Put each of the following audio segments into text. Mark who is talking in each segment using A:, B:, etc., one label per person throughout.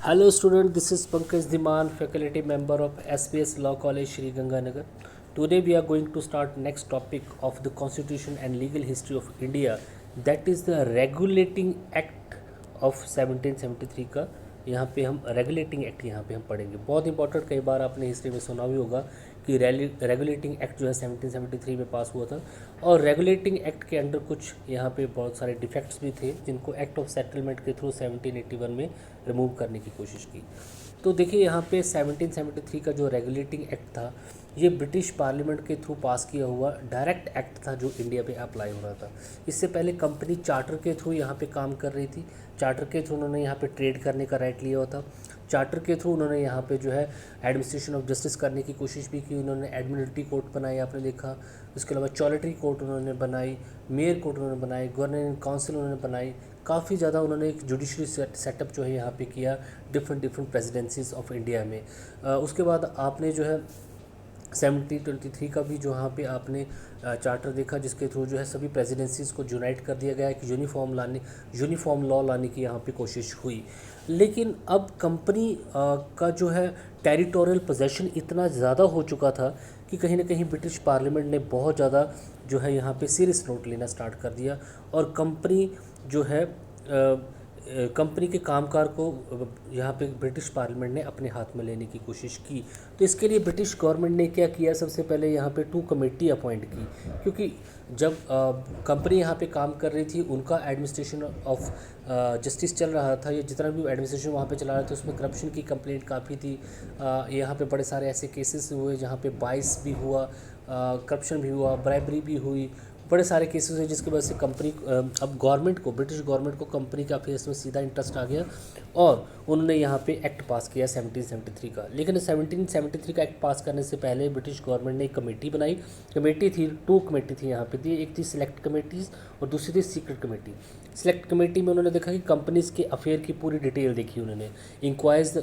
A: Hello student, this is Pankaj Dhiman, faculty member of SPS Law College, Shri Ganganagar. Today we are going to start next topic of the Constitution and legal history of India, that is the Regulating Act of 1773 का यहाँ पे हम regulating act यहाँ पे हम पढ़ेंगे। बहुत important, कई बार आपने हिस्ट्री में सुना भी होगा कि रेगुलेटिंग एक्ट जो है 1773 में पास हुआ था, और रेगुलेटिंग एक्ट के अंडर कुछ यहाँ पे बहुत सारे डिफेक्ट्स भी थे जिनको एक्ट ऑफ सेटलमेंट के थ्रू 1781 में रिमूव करने की कोशिश की। तो देखिए यहाँ पे 1773 का जो रेगुलेटिंग एक्ट था, ये ब्रिटिश पार्लियामेंट के थ्रू पास किया हुआ डायरेक्ट एक्ट था जो इंडिया पे अप्लाई हो रहा था। इससे पहले कंपनी चार्टर के थ्रू यहाँ पे काम कर रही थी। चार्टर के थ्रू उन्होंने यहाँ पे ट्रेड करने का राइट लिया हुआ था। चार्टर के थ्रू उन्होंने यहाँ पे जो है एडमिनिस्ट्रेशन ऑफ जस्टिस करने की कोशिश भी की। उन्होंने एडमिनिस्ट्रेटिव कोर्ट बनाई, आपने देखा। उसके अलावा चॉलेटरी कोर्ट उन्होंने बनाई, मेयर कोर्ट उन्होंने बनाई, गवर्निंग काउंसिल उन्होंने बनाई। काफ़ी ज़्यादा उन्होंने एक जुडिशरी सेटअप जो है यहाँ पे किया डिफरेंट प्रेसिडेंसीज ऑफ इंडिया में। उसके बाद आपने जो है 1723 का भी जो यहाँ पे आपने चार्टर देखा, जिसके थ्रू जो है सभी प्रेसिडेंसीज़ को यूनाइट कर दिया गया, एक यूनिफॉर्म लॉ लाने की यहाँ पे कोशिश हुई। लेकिन अब कंपनी का जो है टेरिटोरियल पोजेशन इतना ज़्यादा हो चुका था कि कहीं ना कहीं ब्रिटिश पार्लियामेंट ने बहुत ज़्यादा जो है यहाँ पे सीरियस नोट लेना स्टार्ट कर दिया, और कंपनी जो है कंपनी के कामकाज को यहाँ पे ब्रिटिश पार्लियामेंट ने अपने हाथ में लेने की कोशिश की। तो इसके लिए ब्रिटिश गवर्नमेंट ने क्या किया, सबसे पहले यहाँ पे 2 कमेटी अपॉइंट की, क्योंकि जब कंपनी यहाँ पे काम कर रही थी, उनका एडमिनिस्ट्रेशन ऑफ जस्टिस चल रहा था, या जितना भी एडमिनिस्ट्रेशन वहाँ पे चला रहा था उसमें करप्शन की कंप्लेंट काफ़ी थी। यहाँ पे बड़े सारे ऐसे केसेस हुए जहाँ पे बाइस भी हुआ, करप्शन भी हुआ, ब्राइबरी भी हुई, बड़े सारे केसेस हैं, जिसकी वजह से कंपनी अब गवर्नमेंट को, ब्रिटिश गवर्नमेंट को कंपनी के अफेयर्स में सीधा इंटरेस्ट आ गया, और उन्होंने यहाँ पे एक्ट पास किया 1773 का। लेकिन 1773 का एक्ट पास करने से पहले ब्रिटिश गवर्नमेंट ने एक कमेटी बनाई। कमेटी थी, 2 कमेटी थी यहाँ पे थी, एक थी सिलेक्ट कमेटीज़ और दूसरी थी सीक्रेट कमेटी। सिलेक्ट कमेटी में उन्होंने देखा कि कंपनीज़ के अफेयर की पूरी डिटेल देखी उन्होंने, इंक्वायर्स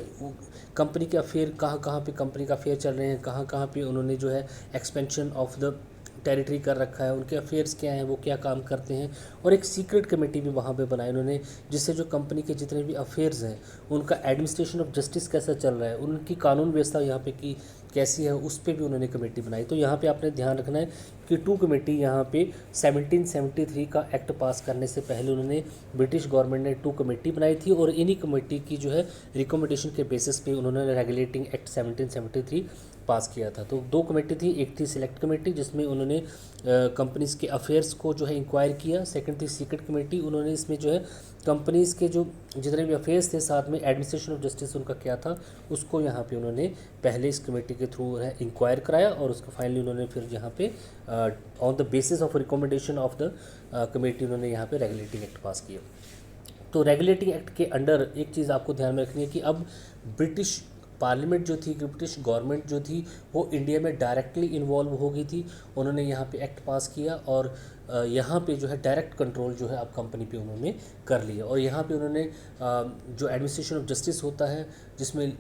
A: कंपनी के अफेयर कहाँ कहाँ पे कंपनी का अफेयर चल रहे हैं, कहाँ कहाँ पे उन्होंने जो है एक्सपेंशन ऑफ द टेरिटरी कर रखा है, उनके अफेयर्स क्या हैं, वो क्या काम करते हैं। और एक सीक्रेट कमेटी भी वहाँ पे बनाई उन्होंने, जिससे जो कंपनी के जितने भी अफेयर्स हैं, उनका एडमिनिस्ट्रेशन ऑफ जस्टिस कैसा चल रहा है, उनकी कानून व्यवस्था यहाँ पे की कैसी है, उस पर भी उन्होंने कमेटी बनाई। तो यहाँ पे आपने ध्यान रखना है कि 2 कमेटी यहाँ पे 1773 का एक्ट पास करने से पहले उन्होंने, ब्रिटिश गवर्नमेंट ने 2 कमेटी बनाई थी, और इन्हीं कमेटी की जो है रिकमेंडेशन के बेसिस पे उन्होंने रेगुलेटिंग एक्ट 1773 पास किया था। तो 2 कमेटी थी, एक थी सिलेक्ट कमेटी जिसमें उन्होंने कंपनीज़ के अफेयर्स को जो है इंक्वायर किया, सेकंड थी सीक्रेट कमेटी, उन्होंने इसमें जो है कंपनीज़ के जो जितने भी अफेयर्स थे, साथ में एडमिनिस्ट्रेशन ऑफ जस्टिस उनका क्या था, उसको यहाँ पे उन्होंने पहले इस कमेटी के थ्रू है इंक्वायर कराया, और उसको फाइनली उन्होंने फिर यहाँ पे on the basis of recommendation of the committee उन्होंने यहाँ पे रेगुलेटिंग एक्ट पास किया। तो रेगुलेटिंग एक्ट के अंडर एक चीज़ आपको ध्यान में रखनी है कि अब ब्रिटिश पार्लियामेंट जो थी, ब्रिटिश गवर्नमेंट जो थी, वो इंडिया में डायरेक्टली इन्वॉल्व हो गई थी। उन्होंने यहाँ पे एक्ट पास किया, और यहाँ पे जो है डायरेक्ट कंट्रोल जो है अब कंपनी पे उन्होंने कर लिया। और यहाँ पे उन्होंने जो एडमिनिस्ट्रेशन ऑफ जस्टिस होता है, जिसमें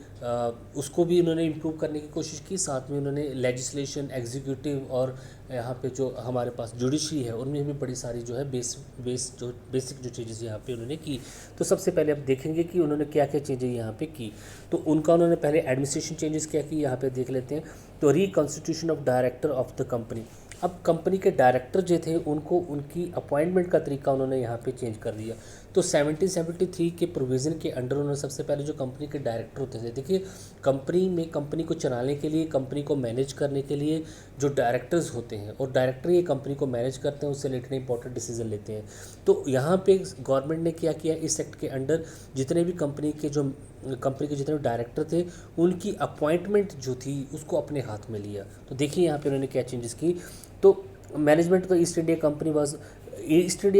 A: उसको भी उन्होंने इम्प्रूव करने की कोशिश की, साथ में उन्होंने लेजिस्लेशन, एग्जीक्यूटिव, और यहाँ पे जो हमारे पास जुडिशरी है, उनमें भी बड़ी सारी जो है बेसिक जो चीज़ें यहाँ पे उन्होंने की। तो सबसे पहले आप देखेंगे कि उन्होंने क्या क्या चीज़ें यहाँ पे की। तो उनका उन्होंने पहले एडमिनिस्ट्रेशन चेंजेस क्या की, यहाँ पे देख लेते हैं। तो reconstitution of director of the company, अब कंपनी के डायरेक्टर जो थे उनको उनकी अपॉइंटमेंट का तरीका उन्होंने यहाँ पे चेंज कर दिया। तो 1773 के प्रोविज़न के अंडर उन्होंने सबसे पहले जो कंपनी के डायरेक्टर होते थे, देखिए कंपनी में, कंपनी को चलाने के लिए, कंपनी को मैनेज करने के लिए जो डायरेक्टर्स होते हैं, और डायरेक्टर ये कंपनी को मैनेज करते हैं, उससे रिलेटेड इंपॉर्टेंट डिसीजन लेते हैं। तो यहाँ पे गवर्नमेंट ने क्या किया, इस एक्ट के अंडर जितने भी कंपनी के जितने भी डायरेक्टर थे, उनकी अपॉइंटमेंट जो थी उसको अपने हाथ में लिया। तो देखिए यहाँ पे उन्होंने क्या चेंजेस की। तो मैनेजमेंट तो ईस्ट इंडिया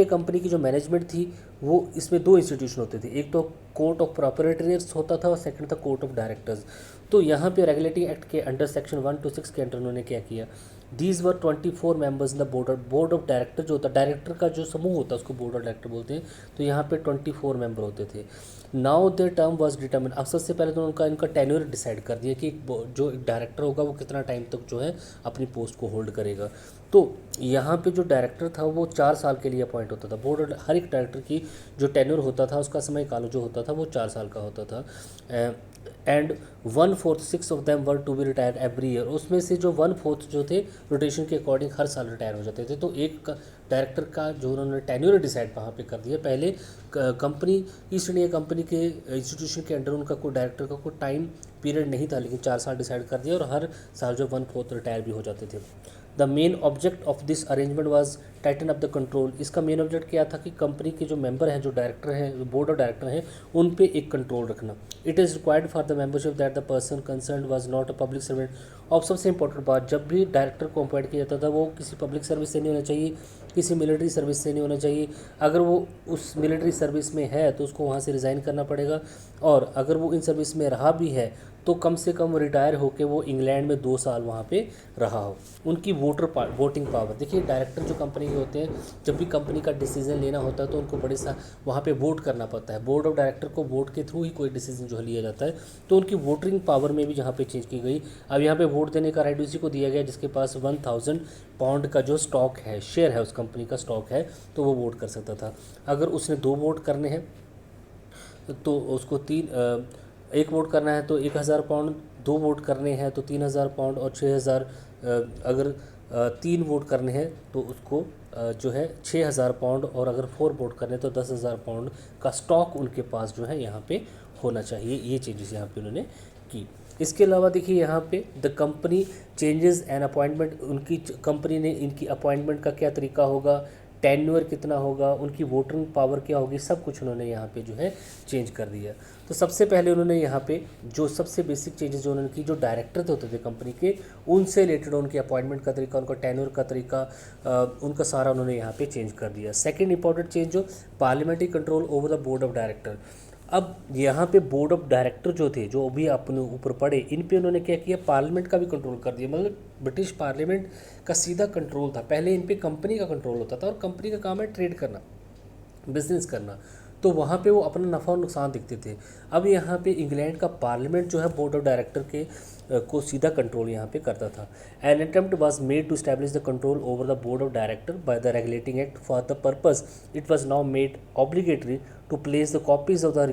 A: कंपनी की जो मैनेजमेंट थी, वो इसमें 2 इंस्टीट्यूशन होते थे, एक तो कोर्ट ऑफ प्रॉपरेटर्स होता था, और सेकंड था कोर्ट ऑफ डायरेक्टर्स। तो यहाँ पे रेगुलेटिंग एक्ट के अंडर सेक्शन 1 to 6 के अंडर उन्होंने क्या किया, these were 24 members in the board of director, जो होता है डायरेक्टर का जो समूह होता है उसको बोर्ड ऑफ डायरेक्टर बोलते हैं। तो यहाँ पे 24 मेंबर होते थे। Now the term was determine, अब सबसे पहले तो इनका टेन्योर डिसाइड कर दिया कि जो डायरेक्टर होगा वो कितना टाइम तक जो है अपनी पोस्ट को होल्ड करेगा। तो यहाँ पे जो डायरेक्टर था वो 4 साल के लिए अपॉइंट होता था। बोर्ड हर एक डायरेक्टर की जो टेन्योर होता था उसका समय काल जो होता था वो 4 साल का होता था। And 1/4 of them were to be retired every year. उसमें से जो 1/4 जो थे रोटेशन के अकॉर्डिंग हर साल रिटायर हो जाते थे। तो एक डायरेक्टर का जो उन्होंने टेन्योर डिसाइड वहाँ पे कर दिया। पहले कंपनी ईस्ट इंडिया कंपनी के इंस्टीट्यूशन के अंडर उनका कोई डायरेक्टर का कोई टाइम पीरियड नहीं था, लेकिन 4 साल डिसाइड कर दिया और हर साल जो 1/4 रिटायर भी हो जाते थे। The main object of this arrangement was Titan up the control. इसका मेन ऑब्जेक्ट क्या था कि कंपनी के जो मेंबर हैं, जो डायरेक्टर हैं, बोर्ड ऑफ डायरेक्टर हैं, उन पे एक कंट्रोल रखना। It is required for the membership that the person concern was not a public servant. और सबसे इंपॉर्टेंट बात, जब भी डायरेक्टर को अपॉइंट किया जाता था वो किसी पब्लिक सर्विस से नहीं होना चाहिए, किसी मिलिट्री सर्विस से नहीं होना चाहिए। अगर वो उस मिलिट्री सर्विस में है तो उसको वहाँ से रिज़ाइन करना पड़ेगा, और अगर वो इन सर्विस में रहा भी है तो कम से कम रिटायर होकर वो इंग्लैंड में 2 साल वहाँ पे रहा हो। उनकी वोटिंग पावर, देखिए डायरेक्टर जो कंपनी के होते हैं, जब भी कंपनी का डिसीजन लेना होता है तो उनको बड़े सा वहाँ पे वोट करना पड़ता है। बोर्ड ऑफ डायरेक्टर को वोट के थ्रू ही कोई डिसीजन जो है लिया जाता है। तो उनकी वोटिंग पावर में भी यहाँ पे चेंज की गई। अब यहाँ पे वोट देने का राइट उसी को दिया गया जिसके पास 1000 पाउंड का जो स्टॉक है, शेयर है, उस कंपनी का स्टॉक है, तो वो वोट कर सकता था। अगर उसने 2 वोट करने हैं तो उसको एक वोट करना है तो 1000 पाउंड, 2 वोट करने हैं तो 3000 पाउंड, और 6000 अगर 3 वोट करने हैं तो उसको जो है 6000 पाउंड, और अगर 4 वोट करने तो 10,000 पाउंड का स्टॉक उनके पास जो है यहाँ पे होना चाहिए। ये चेंजेस यहाँ पे उन्होंने की। इसके अलावा देखिए यहाँ पे the company changes and appointment, उनकी कंपनी ने इनकी अपॉइंटमेंट का क्या तरीका होगा, टेन्योर कितना होगा, उनकी वोटिंग पावर क्या होगी, सब कुछ उन्होंने यहाँ पे जो है चेंज कर दिया। तो सबसे पहले उन्होंने यहाँ पे जो सबसे बेसिक चेंजेस जो उन्होंने की, जो डायरेक्टर होते थे कंपनी के, उनसे रिलेटेड उनके अपॉइंटमेंट का तरीका, उनका टेन्योर का तरीका, उनका सारा उन्होंने यहाँ पे चेंज कर दिया। सेकेंड इंपॉर्टेंट चेंज जो parliamentary control over the board of director. अब यहाँ पे बोर्ड ऑफ डायरेक्टर जो थे, जो भी अपने ऊपर पड़े, इन पे उन्होंने क्या किया, पार्लियामेंट का भी कंट्रोल कर दिया। मतलब ब्रिटिश पार्लियामेंट का सीधा कंट्रोल था। पहले इन पे कंपनी का कंट्रोल होता था, और कंपनी का काम है ट्रेड करना, बिजनेस करना, तो वहाँ पे वो अपना नफ़ा और नुकसान दिखते थे। अब यहाँ पे इंग्लैंड का पार्लियामेंट जो है बोर्ड ऑफ डायरेक्टर के को सीधा कंट्रोल यहाँ पे करता था। An attempt was made to establish the control over the board of director by the regulating act. For the purpose it was now made obligatory to place the copies of the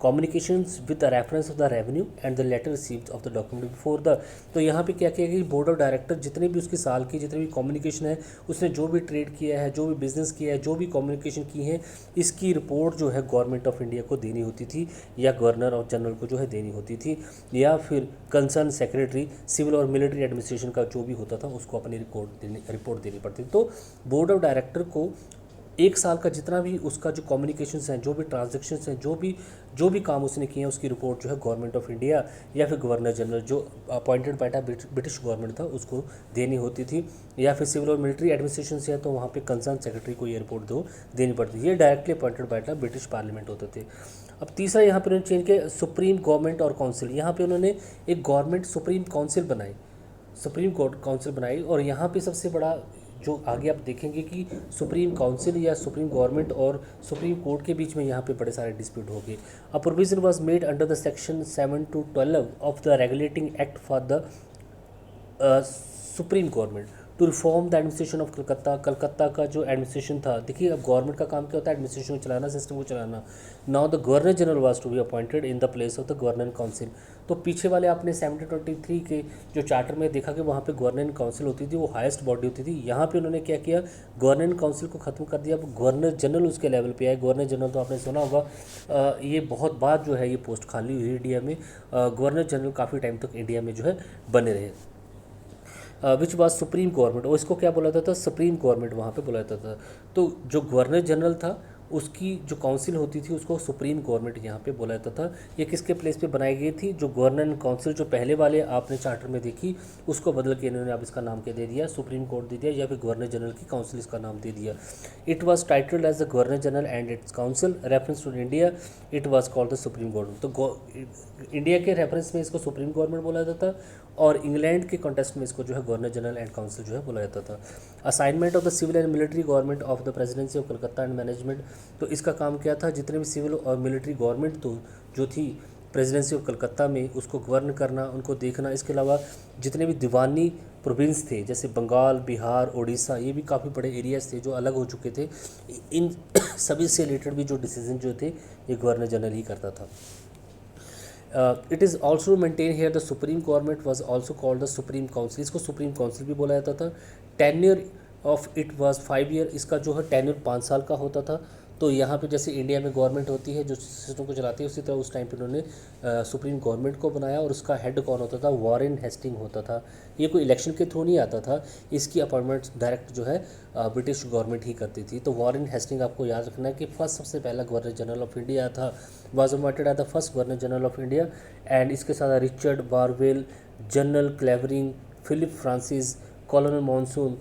A: communications with the reference of the revenue and the letter received of the document before the। तो यहाँ पे क्या किया कि board of director जितने भी उसके साल की जितने भी कम्युनिकेशन है, उसने जो भी ट्रेड किया है, जो भी बिजनेस किया है, जो भी कम्युनिकेशन की है, इसकी रिपोर्ट जो है गवर्नमेंट ऑफ इंडिया को देनी होती थी, या गवर्नर ऑफ जनरल को जो है देनी होती थी, या फिर कंसर्न सेक्रेटरी सिविल और मिलिट्री एडमिनिस्ट्रेशन का जो भी होता था उसको अपनी रिपोर्ट देनी पड़ती थी। तो बोर्ड ऑफ डायरेक्टर को 1 साल का जितना भी उसका जो कम्युनिकेशंस हैं, जो भी ट्रांजैक्शंस हैं, जो भी काम उसने किए हैं, उसकी रिपोर्ट जो है गवर्नमेंट ऑफ इंडिया या फिर गवर्नर जनरल जो अपॉइंटेड बाय ब्रिटिश गवर्नमेंट था उसको देनी होती थी, या फिर सिविल और मिलिट्री एडमिनिस्ट्रेशन से है तो वहाँ पे कंसर्न सेक्रेटरी को ये रिपोर्ट देनी पड़ती थी। ये directly appointed by British parliament होते थे। अब तीसरा यहाँ पे उन्होंने चेंज किया सुप्रीम गवर्नमेंट और काउंसिल। यहाँ पे उन्होंने एक गवर्नमेंट सुप्रीम काउंसिल बनाई, और यहाँ पे सबसे बड़ा जो आगे आप देखेंगे कि सुप्रीम काउंसिल या सुप्रीम गवर्नमेंट और सुप्रीम कोर्ट के बीच में यहाँ पे बड़े सारे डिस्प्यूट हो गए। A provision was made under the section 7 to 12 of the regulating act for the supreme government to reform the administration of Calcutta का जो एडमिनिस्ट्रेशन था। देखिए अब गवर्नमेंट का काम क्या होता है, एडमिनिस्ट्रेशन को चलाना, सिस्टम को चलाना। Now the governor general was to be appointed in the place of the governor council. तो पीछे वाले आपने 1723 के जो चार्टर में देखा कि वहाँ पे गवर्नर काउंसिल होती थी, वो हाईएस्ट बॉडी होती थी। यहाँ पे उन्होंने क्या किया, गवर्नर काउंसिल को ख़त्म कर दिया। अब गवर्नर जनरल उसके लेवल पे आए। गवर्नर जनरल तो आपने सुना होगा, ये बहुत बाद जो है ये पोस्ट खाली हुई इंडिया में। गवर्नर जनरल काफ़ी टाइम तक इंडिया में जो है बने रहे, विच वाज सुप्रीम गवर्नमेंट। और इसको क्या बोला जाता था, सुप्रीम गवर्नमेंट वहाँ पे बोला जाता था। तो जो गवर्नर जनरल था उसकी जो काउंसिल होती थी उसको सुप्रीम गवर्नमेंट यहाँ पे बोला जाता था। ये किसके प्लेस पे बनाई गई थी, जो गवर्नर काउंसिल जो पहले वाले आपने चार्टर में देखी उसको बदल के इन्होंने अब इसका नाम क्या दे दिया, सुप्रीम कोर्ट दे दिया, या फिर गवर्नर जनरल की काउंसिल इसका नाम दे दिया। It was titled as the governor general and its council reference to India, it was called the supreme government. तो इंडिया के रेफरेंस में इसको सुप्रीम गवर्नमेंट बोला जाता था, और इंग्लैंड के कॉन्टेस्ट में इसको जो है गवर्नर जनरल एंड काउंसिल जो है बोला जाता था। Assignment of the civil and military government of the presidency of Calcutta and management. तो इसका काम क्या था, जितने भी सिविल और मिलिट्री गवर्नमेंट तो जो थी प्रेसिडेंसी ऑफ कलकत्ता में उसको गवर्न करना, उनको देखना। इसके अलावा जितने भी दीवानी प्रोविंस थे जैसे बंगाल, बिहार, उड़ीसा, ये भी काफ़ी बड़े एरियाज थे जो अलग हो चुके थे। इन सभी से रिलेटेड भी जो डिसीजन जो थे ये गवर्नर जनरल ही करता था। It is also maintain here the supreme government was also called the supreme council, इसको सुप्रीम काउंसिल भी बोला जाता था। Tenure of it was 5 year, इसका जो है टेन्योर 5 साल का होता था। तो यहाँ पे जैसे इंडिया में गवर्नमेंट होती है जो सिस्टम को चलाती है, उसी तरह उस टाइम पे उन्होंने सुप्रीम गवर्नमेंट को बनाया और उसका हेड कौन होता था, वॉरेन हेस्टिंग होता था। ये कोई इलेक्शन के थ्रू नहीं आता था, इसकी अपॉइंटमेंट डायरेक्ट जो है ब्रिटिश गवर्नमेंट ही करती थी। तो वॉरेन हेस्टिंग आपको याद रखना है कि फर्स्ट सबसे पहला गवर्नर जनरल ऑफ इंडिया था, was appointed as the first governor general of India. And इसके साथ Richard Barwell, general Clavering, Philip Francis, colonel Monson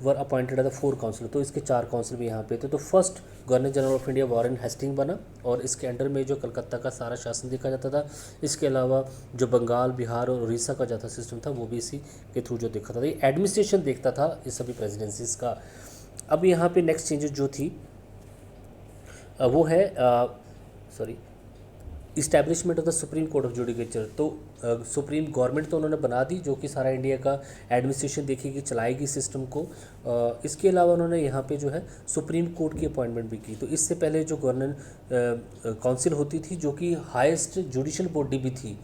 A: were appointed as the 4 council. तो इसके 4 काउंसिल भी यहाँ पे थे। तो first governor general of India Warren Hasting बना और इसके अंडर में जो कलकत्ता का सारा शासन देखा जाता था। इसके अलावा जो बंगाल, बिहार और उड़ीसा का जो था सिस्टम था वो भी इसी के थ्रू जो देखा था। ये एडमिनिस्ट्रेशन देखता था इस सभी प्रेसिडेंसीज का। अब यहाँ पे नेक्स्ट चेंजेस जो थी वो है establishment of the supreme court of judicature. तो सुप्रीम गवर्नमेंट तो उन्होंने बना दी जो कि सारा इंडिया का एडमिनिस्ट्रेशन देखेगी, चलाएगी सिस्टम को। इसके अलावा उन्होंने यहाँ पे जो है सुप्रीम कोर्ट की अपॉइंटमेंट भी की। तो इससे पहले जो गवर्नर काउंसिल होती थी जो कि हाईएस्ट जुडिशल बॉडी भी थी,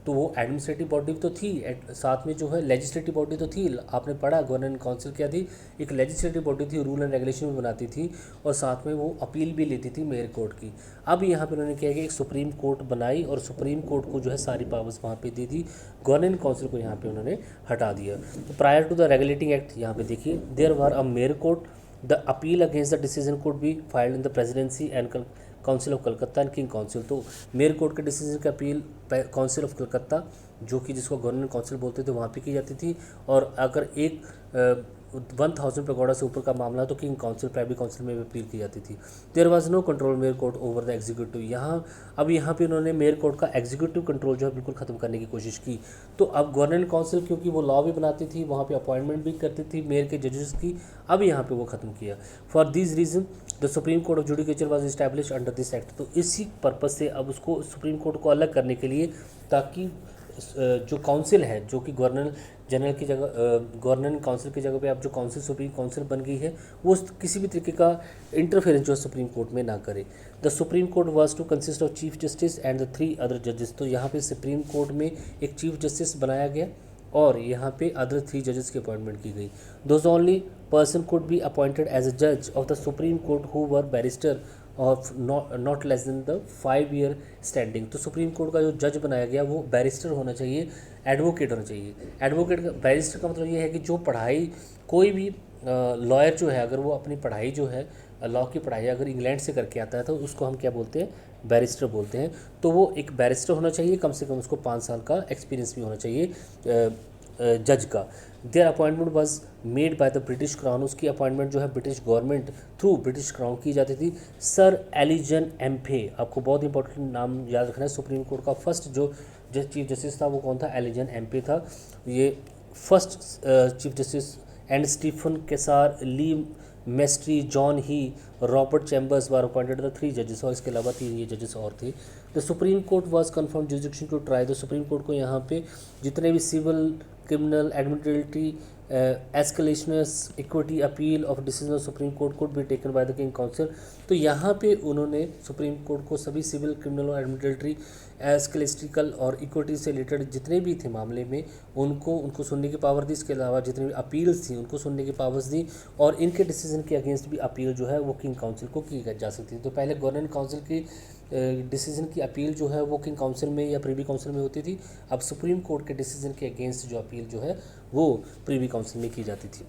A: तो वो एडमिनिस्ट्रेटिव बॉडी तो थी, साथ में जो है लेजिस्लेटिव बॉडी तो थी। आपने पढ़ा गवर्नर काउंसिल क्या थी, एक लेजिस्लेटिव बॉडी थी, रूल एंड रेगुलेशन भी बनाती थी और साथ में वो अपील भी लेती थी मेयर कोर्ट की। अब यहाँ पे उन्होंने क्या किया, एक सुप्रीम कोर्ट बनाई और सुप्रीम कोर्ट को जो है सारी पावर्स वहाँ पे दे दी। गवर्नर काउंसिल को यहाँ पे उन्होंने हटा दिया। तो prior to the regulating act यहाँ पे देखिए, there were a mayor court, the appeal against the decision could be filed in the presidency and council of Calcutta and king council. तो मेयर कोर्ट के डिसीजन की अपील काउंसिल ऑफ कलकत्ता जो कि जिसको governor council बोलते थे वहाँ पे की जाती थी। और अगर 1000 पैगोडा से ऊपर का मामला तो किंग काउंसिल, प्राइवेट काउंसिल में भी अपील की जाती थी। There was no control mayor court over the executive. यहाँ पे उन्होंने मेयर कोर्ट का एग्जीक्यूटिव कंट्रोल जो है बिल्कुल ख़त्म करने की कोशिश की। तो अब गवर्नर काउंसिल क्योंकि वो लॉ भी बनाती थी, वहाँ पे अपॉइंटमेंट भी करती थी मेयर के जजेस की, अब यहाँ पे वो ख़त्म किया। For this reason the supreme court of judicature was establish under this act. तो इसी पर्पज़ से अब उसको सुप्रीम कोर्ट को अलग करने के लिए, ताकि जो काउंसिल है जो कि गवर्नर जनरल की जगह, गवर्नर काउंसिल की जगह पे अब जो काउंसिल सुप्रीम काउंसिल बन गई है वो किसी भी तरीके का इंटरफेरेंस जो है सुप्रीम कोर्ट में ना करे। The supreme court was to consist of chief justice and the 3 other जजेस। तो यहाँ पे सुप्रीम कोर्ट में एक चीफ जस्टिस बनाया गया और यहाँ पे अदर 3 जजेस की अपॉइंटमेंट की गई। Those only person could be appointed as a जज of the supreme court who were barrister of not less than the 5 year standing. तो सुप्रीम कोर्ट का जो जज बनाया गया वो बैरिस्टर होना चाहिए, एडवोकेट होना चाहिए। एडवोकेट बैरिस्टर का मतलब ये है कि जो पढ़ाई कोई भी लॉयर जो है अगर वो अपनी पढ़ाई जो है लॉ की पढ़ाई अगर इंग्लैंड से करके आता है तो उसको हम क्या बोलते हैं, बैरिस्टर बोलते हैं। तो वो एक बैरिस्टर होना चाहिए, कम से कम उसको 5 साल का एक्सपीरियंस भी होना चाहिए जज का। There appointment was made by the British crown. उसकी अपॉइंटमेंट जो है British government through British crown की जाती थी। सर एलिजन एम्फे, आपको बहुत इंपॉर्टेंट नाम याद रखना है। सुप्रीम कोर्ट का फर्स्ट जो चीफ जस्टिस था वो कौन था, एलिजन एम्फे था। ये first chief justice and Stephen Caesar, Le Maistre, John ही, Robert Chambers were appointed the 3 जजेस। और इसके अलावा 3 ये जजेस और थे। The supreme court was confirm jurisdiction to try. The supreme court को यहाँ पे जितने भी सिविल, क्रिमिनल, एडमिनिस्ट्रेटिव, एस्केलेशनस, equity, appeal of decision of supreme court could be taken by the king council. तो यहाँ पे उन्होंने सुप्रीम कोर्ट को सभी सिविल, क्रिमिनल और एडमिनिस्ट्रेटिव, एस्केलेस्टिकल और इक्विटी से रिलेटेड जितने भी थे मामले में उनको सुनने की पावर दी। इसके अलावा जितने भी अपील्स थी उनको सुनने की पावर्स दी और इनके डिसीजन के अगेंस्ट भी अपील जो है वो किंग काउंसिल को की जा सकती थी। तो पहले गवर्नर काउंसिल की डिसीजन की अपील जो है वो किंग काउंसिल में या प्रीवी काउंसिल में होती थी। अब सुप्रीम कोर्ट के डिसीजन के अगेंस्ट जो अपील जो है वो प्रीवी काउंसिल में की जाती थी।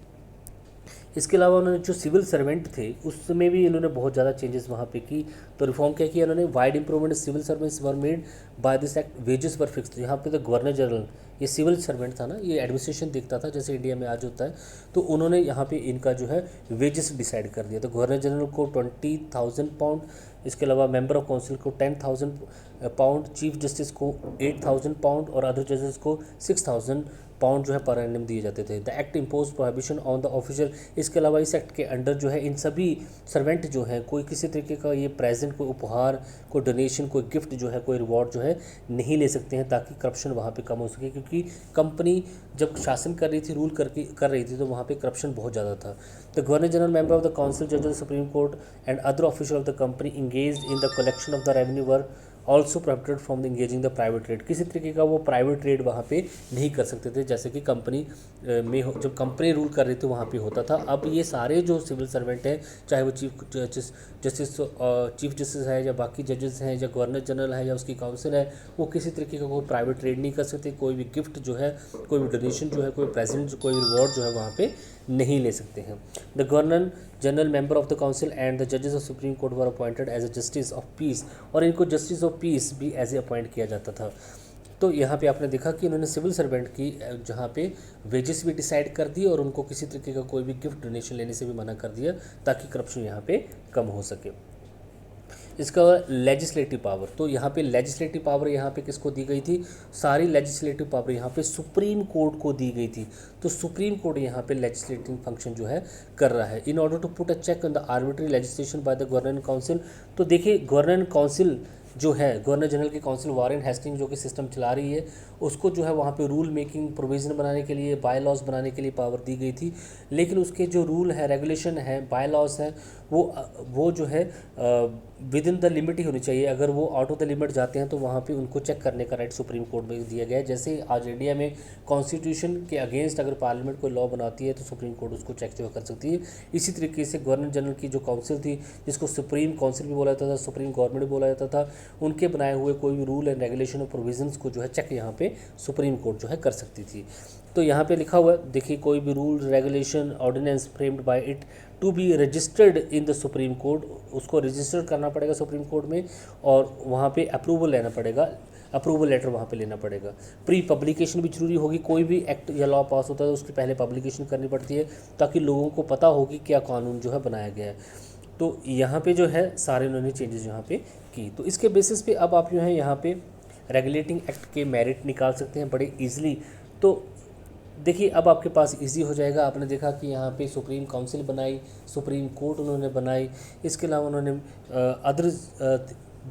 A: इसके अलावा उन्होंने जो सिविल सर्वेंट थे उसमें भी इन्होंने बहुत ज़्यादा चेंजेस वहाँ पे की। तो रिफॉर्म क्या किया इन्होंने, wide improvement civil servants were made by this act, wages were fixed. यहाँ पे तो गवर्नर जनरल ये सिविल सर्वेंट था ना, ये एडमिनिस्ट्रेशन देखता था जैसे इंडिया में आज होता है। तो उन्होंने यहाँ पे इनका जो है वेजेस डिसाइड कर दिया। तो गवर्नर जनरल को 20,000 पाउंड, इसके अलावा मेंबर ऑफ काउंसिल को 10,000 पाउंड, चीफ जस्टिस को 8,000 पाउंड और अदर जजेस को 6,000 पाउंड जो है पर एनम दिए जाते थे। The act impose prohibition on the official. इसके अलावा इस एक्ट के अंडर जो है इन सभी सर्वेंट जो है कोई किसी तरीके का ये प्रेजेंट, कोई उपहार, कोई डोनेशन, कोई गिफ्ट जो है, कोई रिवॉर्ड जो है नहीं ले सकते हैं, ताकि करप्शन वहाँ पे कम हो सके, क्योंकि कंपनी जब शासन कर रही थी, रूल कर रही थी, तो वहाँ पे करप्शन बहुत ज़्यादा था। The governor general member of the council, जज of the supreme court and other official of the company engage in the collection of the revenue were also prohibited from the engaging the private trade. किसी तरीके का वो private trade वहाँ पे नहीं कर सकते थे, जैसे कि कंपनी में जब कंपनी रूल कर रही थी वहाँ पे होता था। अब ये सारे जो सिविल सर्वेंट हैं, चाहे वो चीफ जस्टिस है या बाकी जजेस हैं या गवर्नर जनरल है या उसकी काउंसिल है, वो किसी तरीके का कोई प्राइवेट ट्रेड नहीं कर सकते। कोई भी गिफ्ट जो है, कोई भी डोनेशन जो है, कोई प्रेजेंट, कोई रिवॉर्ड जो है वहाँ पे नहीं ले सकते हैं। The governor general member of the council and the जजेस of supreme court were appointed as a justice of peace, और इनको जस्टिस ऑफ पीस भी एज ए अपॉइंट किया जाता था। तो यहाँ पे आपने देखा कि उन्होंने सिविल सर्वेंट की जहाँ पे वेजेस भी डिसाइड कर दी और उनको किसी तरीके का कोई भी गिफ्ट डोनेशन लेने से भी मना कर दिया, ताकि करप्शन यहाँ पे कम हो सके। इसका लेजिस्लेटिव पावर, तो यहाँ पे लेजिस्लेटिव पावर यहाँ पे किसको दी गई थी? सारी लेजिस्लेटिव पावर यहाँ पे सुप्रीम कोर्ट को दी गई थी। तो सुप्रीम कोर्ट यहाँ पे लेजिस्लेटिव फंक्शन जो है कर रहा है। In order to put a check on the arbitrary legislation by the governor council. तो देखिए गवर्नर काउंसिल जो है, गवर्नर जनरल की काउंसिल वारेन हेस्टिंग जो कि सिस्टम चला रही है, उसको जो है वहाँ पे रूल मेकिंग प्रोविज़न बनाने के लिए, बाय लॉज बनाने के लिए पावर दी गई थी। लेकिन उसके जो रूल है, रेगुलेशन है, बाय लॉज हैं, वो जो है विद इन द लिमिट ही होनी चाहिए। अगर वो आउट ऑफ द लिमिट जाते हैं तो वहाँ पे उनको चेक करने का राइट सुप्रीम कोर्ट में दिया गया है। जैसे आज इंडिया में कॉन्स्टिट्यूशन के अगेंस्ट अगर पार्लियामेंट कोई लॉ बनाती है तो सुप्रीम कोर्ट उसको चेक जो कर सकती है। इसी तरीके से गवर्नर जनरल की जो काउंसिल थी, जिसको सुप्रीम काउंसिल भी बोला जाता था, सुप्रीम गवर्नमेंट भी बोला जाता था, उनके बनाए हुए कोई भी रूल एंड रेगुलेशन और प्रोविजंस को जो है चेक यहाँ पे सुप्रीम कोर्ट जो है कर सकती थी। तो यहाँ पे लिखा हुआ है, देखिए, कोई भी rule, regulation, ordinance framed by it to be registered in the supreme court, उसको रजिस्टर करना पड़ेगा सुप्रीम कोर्ट में, और वहाँ पे अप्रूवल लेना पड़ेगा, अप्रूवल लेटर वहाँ पे लेना पड़ेगा। प्री पब्लिकेशन भी जरूरी होगी। कोई भी एक्ट या लॉ पास होता है तो उसकी पहले पब्लिकेशन करनी पड़ती है, ताकि लोगों को पता हो कि क्या कानून जो है बनाया गया है। तो यहाँ पे जो है सारे उन्होंने चेंजेस यहाँ पे की। तो इसके बेसिस पे अब आप जो है यहाँ पे रेगुलेटिंग एक्ट के मेरिट निकाल सकते हैं बड़े ईजिली। तो देखिए अब आपके पास इजी हो जाएगा। आपने देखा कि यहाँ पे सुप्रीम काउंसिल बनाई, सुप्रीम कोर्ट उन्होंने बनाई, इसके अलावा उन्होंने अदर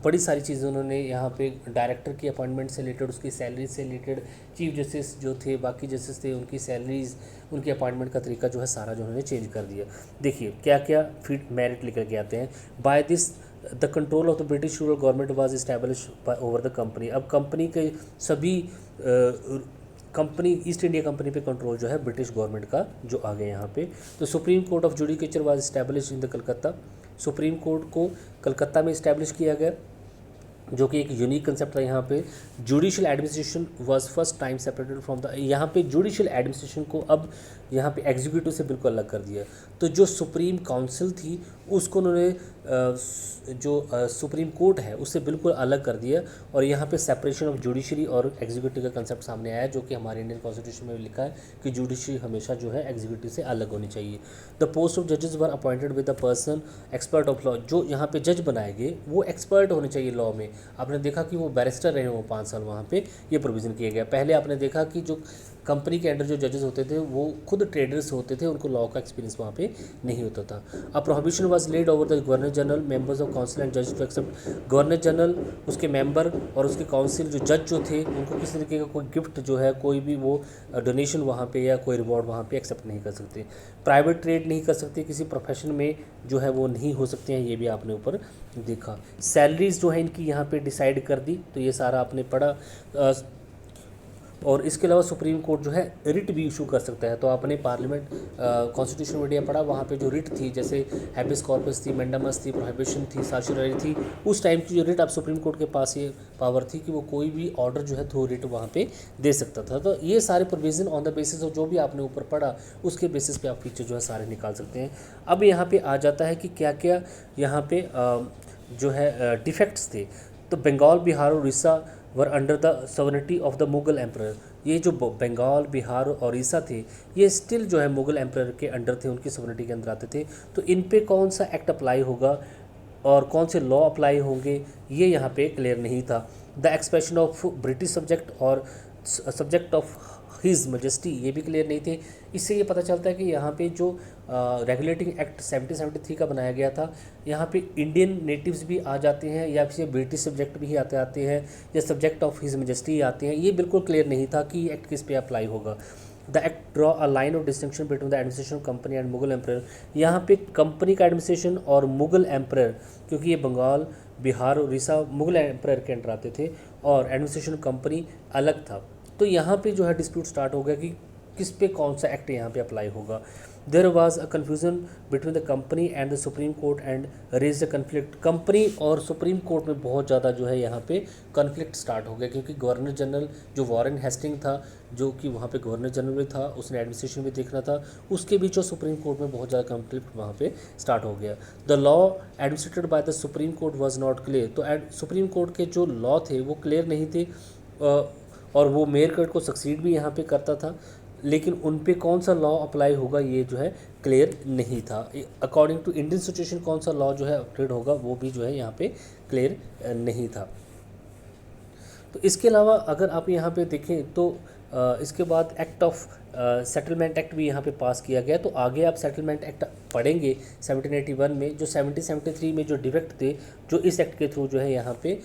A: बड़ी सारी चीज़ें उन्होंने यहाँ पे डायरेक्टर की अपॉइंटमेंट से रिलेटेड, उसकी सैलरी से रिलेटेड, चीफ जस्टिस जो थे, बाकी जस्टिस थे, उनकी सैलरीज, उनकी अपॉइंटमेंट का तरीका जो है सारा जो उन्होंने चेंज कर दिया। देखिए क्या क्या फिट मेरिट लेकर के आते हैं। By this the control of the British rural government was establish over the company. अब कंपनी के सभी कंपनी, ईस्ट इंडिया कंपनी पे कंट्रोल जो है ब्रिटिश गवर्नमेंट का जो आ गया यहाँ पे। तो supreme court of judicature was establish in the Calcutta. Supreme court को कलकत्ता में इस्टेब्लिश किया गया, जो कि एक यूनिक कंसेप्ट था। यहाँ पे judicial administration was first time separated from the, यहाँ पे जुडिशियल एडमिनिस्ट्रेशन को अब यहाँ पे एग्जीक्यूटिव से बिल्कुल अलग कर दिया। तो जो सुप्रीम काउंसिल थी उसको उन्होंने जो सुप्रीम कोर्ट है उससे बिल्कुल अलग कर दिया, और यहाँ पे सेपरेशन ऑफ जुडिशरी और एग्जीक्यूटिव का कंसेप्ट सामने आया, जो कि हमारे इंडियन कॉन्स्टिट्यूशन में भी लिखा है कि जुडिशरी हमेशा जो है एग्जीक्यूटिव से अलग होनी चाहिए। द पोस्ट ऑफ जजेस were appointed with the person expert of law. जो यहाँ पे जज बनाए गए वो एक्सपर्ट होने चाहिए लॉ में। आपने देखा कि वो बैरिस्टर रहे हो 5 साल, वहाँ पे ये प्रोविज़न किया गया। पहले आपने देखा कि जो कंपनी के अंडर जो जजेस होते थे वो खुद ट्रेडर्स होते थे, उनको लॉ का एक्सपीरियंस वहाँ पे नहीं होता था। A prohibition was laid over the governor general, members of council and जज टू एक्सेप्ट। गवर्नर जनरल, उसके मेंबर और उसके काउंसिल जो जज जो थे, उनको किसी तरीके का कोई गिफ्ट जो है, कोई भी वो डोनेशन वहाँ पे या कोई रिवॉर्ड वहाँ पे एक्सेप्ट नहीं कर सकते। प्राइवेट ट्रेड नहीं कर सकते, किसी प्रोफेशन में जो है वो नहीं हो सकते हैं, ये भी आपने ऊपर देखा। सैलरीज जो है इनकी यहाँ पे डिसाइड कर दी, तो ये सारा आपने पढ़ा। और इसके अलावा सुप्रीम कोर्ट जो है रिट भी इशू कर सकता है। तो आपने पार्लियामेंट कॉन्स्टिट्यूशन मीडिया पढ़ा, वहाँ पे जो रिट थी, जैसे हैबिस कॉर्पस थी, मैंडामस थी, प्रोहिबिशन थी, सर्कुलर थी, उस टाइम की जो रिट, अब सुप्रीम कोर्ट के पास ये पावर थी कि वो कोई भी ऑर्डर जो है थ्रू रिट वहाँ पे दे सकता था। तो ये सारे provision on the basis of जो भी आपने ऊपर पढ़ा उसके बेसिस पे आप फीचर जो है सारे निकाल सकते हैं। अब यहाँ पे आ जाता है कि क्या क्या यहाँ पे जो है डिफेक्ट्स थे। तो बंगाल, बिहार और उड़ीसा वर under the sovereignty of the Mughal emperor. ये जो बंगाल, बिहार और उड़ीसा थे, ये स्टिल जो है मुगल एम्परर के अंडर थे, उनकी सॉवरेनिटी के अंदर आते थे। तो इन पे कौन सा एक्ट अप्लाई होगा और कौन से लॉ अप्लाई होंगे, ये यहाँ पे क्लियर नहीं था। The expression of British subject और सब्जेक्ट ऑफ हिज मजेस्टी ये भी क्लियर नहीं थे। इससे ये पता चलता है कि यहाँ पे जो रेगुलेटिंग एक्ट 1773 का बनाया गया था, यहाँ पे इंडियन नेटिव्स भी आ जाते हैं या फिर ब्रिटिश सब्जेक्ट भी आते हैं या सब्जेक्ट ऑफ हिज मजेस्टी आते हैं, ये बिल्कुल क्लियर नहीं था कि एक्ट किस पे अप्लाई होगा। The act draw a line of distinction between the administration company and Mughal emperor. यहाँ पे कंपनी का एडमिनिस्ट्रेशन और मुगल एम्पर, क्योंकि ये बंगाल, बिहार, उड़ीसा मुगल एम्पर के अंडर आते थे और एडमिनिस्ट्रेशन कंपनी अलग था। तो यहाँ पे जो है डिस्प्यूट स्टार्ट हो गया कि किस पे कौन सा एक्ट यहाँ पे अप्लाई होगा। There was a confusion between the company and the supreme court and raise the conflict. Company और सुप्रीम कोर्ट में बहुत ज़्यादा जो है यहाँ पे कन्फ्लिक्ट स्टार्ट हो गया, क्योंकि गवर्नर जनरल जो वॉरेन हेस्टिंग था, जो कि वहाँ पे गवर्नर जनरल भी था, उसने एडमिनिस्ट्रेशन भी देखना था, उसके बीच और सुप्रीम कोर्ट में बहुत ज़्यादा कन्फ्लिक्ट वहाँ पे स्टार्ट हो गया। The law administrated by the supreme court was not clear. तो सुप्रीम कोर्ट के जो लॉ थे वो क्लियर नहीं थे और वो मेयर कट को सक्सीड भी यहाँ पे करता था, लेकिन उन पे कौन सा लॉ अप्लाई होगा ये जो है क्लियर नहीं था। अकॉर्डिंग टू इंडियन सिचुएशन कौन सा लॉ जो है अपडेट होगा वो भी जो है यहाँ पे क्लियर नहीं था। तो इसके अलावा अगर आप यहाँ पे देखें तो इसके बाद एक्ट ऑफ सेटलमेंट एक्ट भी यहाँ पे पास किया गया। तो आगे आप सेटलमेंट एक्ट पढ़ेंगे 1781 में, जो 1773 में जो डिफेक्ट थे, जो इस एक्ट के थ्रू जो है यहाँ पे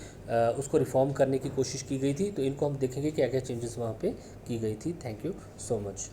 A: उसको रिफॉर्म करने की कोशिश की गई थी। तो इनको हम देखेंगे क्या क्या चेंजेस वहाँ पे की गई थी। Thank you so much.